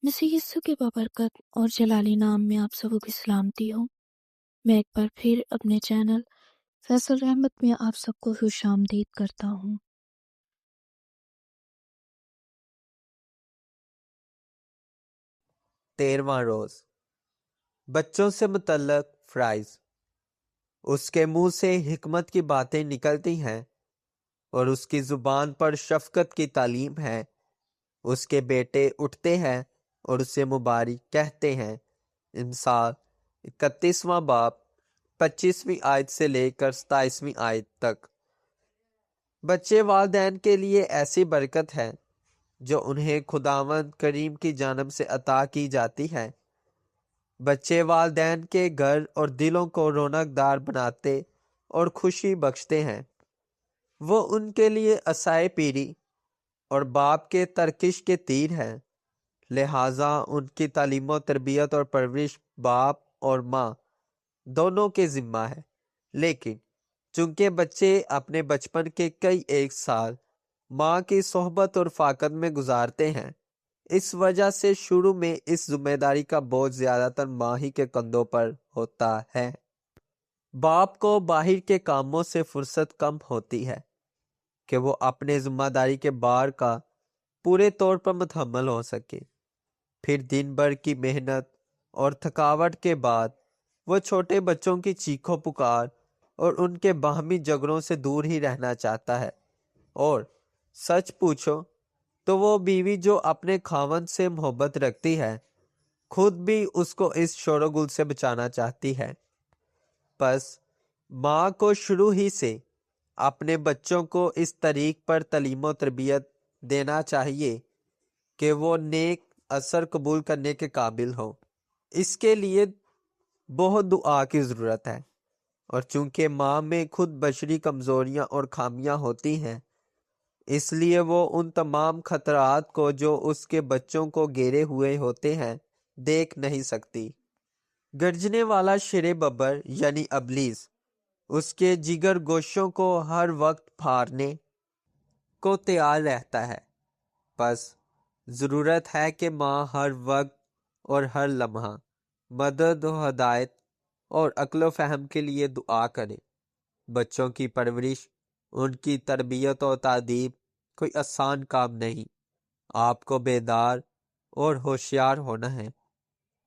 مسیح یسوع کے بابرکت اور جلالی نام میں آپ سبوں کی سلامتی ہو۔ میں ایک بار پھر اپنے چینل فیصل رحمت میں آپ سب کو خوش آمدید کرتا ہوں۔ تیرواں روز بچوں سے متعلق فرائض۔ اس کے منہ سے حکمت کی باتیں نکلتی ہیں اور اس کی زبان پر شفقت کی تعلیم ہے۔ اس کے بیٹے اٹھتے ہیں اور اسے مبارک کہتے ہیں۔ امثال 31واں باب 25ویں آیت سے لے کر 27ویں آیت تک۔ بچے والدین کے لیے ایسی برکت ہے جو انہیں خداوند کریم کی جانب سے عطا کی جاتی ہے۔ بچے والدین کے گھر اور دلوں کو رونق دار بناتے اور خوشی بخشتے ہیں۔ وہ ان کے لیے عصائے پیری اور باپ کے ترکش کے تیر ہیں، لہٰذا ان کی تعلیم و تربیت اور پرورش باپ اور ماں دونوں کے ذمہ ہے۔ لیکن چونکہ بچے اپنے بچپن کے کئی ایک سال ماں کی صحبت اور فاقت میں گزارتے ہیں، اس وجہ سے شروع میں اس ذمہ داری کا بوجھ زیادہ تر ماں ہی کے کندھوں پر ہوتا ہے۔ باپ کو باہر کے کاموں سے فرصت کم ہوتی ہے کہ وہ اپنے ذمہ داری کے بار کا پورے طور پر متحمل ہو سکے۔ پھر دن بھر کی محنت اور تھکاوٹ کے بعد وہ چھوٹے بچوں کی چیخو پکار اور ان کے باہمی جھگڑوں سے دور ہی رہنا چاہتا ہے۔ اور سچ پوچھو تو وہ بیوی جو اپنے خاوند سے محبت رکھتی ہے خود بھی اس کو اس شور و گل سے بچانا چاہتی ہے۔ پس ماں کو شروع ہی سے اپنے بچوں کو اس طریق پر تعلیم و تربیت دینا چاہیے کہ وہ نیک اثر قبول کرنے کے قابل ہو۔ اس کے لیے بہت دعا کی ضرورت ہے، اور چونکہ ماں میں خود بشری کمزوریاں اور خامیاں ہوتی ہیں، اس لیے وہ ان تمام خطرات کو جو اس کے بچوں کو گھیرے ہوئے ہوتے ہیں دیکھ نہیں سکتی۔ گرجنے والا شیر ببر یعنی ابلیس اس کے جگر گوشوں کو ہر وقت پھاڑنے کو تیار رہتا ہے۔ بس ضرورت ہے کہ ماں ہر وقت اور ہر لمحہ مدد و ہدایت اور عقل و فہم کے لیے دعا کرے۔ بچوں کی پرورش، ان کی تربیت و تعدیب کوئی آسان کام نہیں۔ آپ کو بیدار اور ہوشیار ہونا ہے۔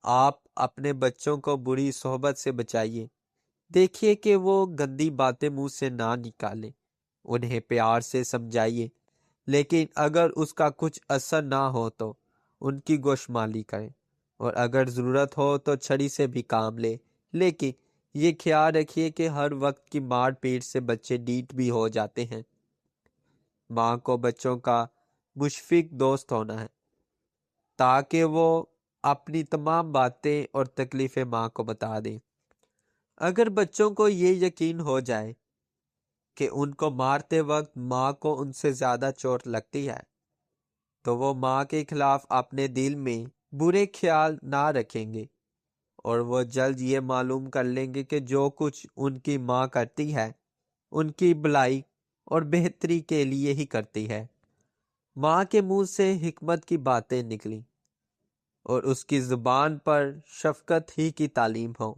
آپ اپنے بچوں کو بری صحبت سے بچائیے۔ دیکھیے کہ وہ گندی باتیں منہ سے نہ نکالے۔ انہیں پیار سے سمجھائیے، لیکن اگر اس کا کچھ اثر نہ ہو تو ان کی گوشمالی کریں، اور اگر ضرورت ہو تو چھڑی سے بھی کام لے۔ لیکن یہ خیال رکھیے کہ ہر وقت کی مار پیٹ سے بچے ڈیٹ بھی ہو جاتے ہیں۔ ماں کو بچوں کا مشفق دوست ہونا ہے تاکہ وہ اپنی تمام باتیں اور تکلیفیں ماں کو بتا دیں۔ اگر بچوں کو یہ یقین ہو جائے کہ ان کو مارتے وقت ماں کو ان سے زیادہ چوٹ لگتی ہے تو وہ ماں کے خلاف اپنے دل میں برے خیال نہ رکھیں گے، اور وہ جلد یہ معلوم کر لیں گے کہ جو کچھ ان کی ماں کرتی ہے ان کی بھلائی اور بہتری کے لیے ہی کرتی ہے۔ ماں کے منہ سے حکمت کی باتیں نکلیں اور اس کی زبان پر شفقت ہی کی تعلیم ہو۔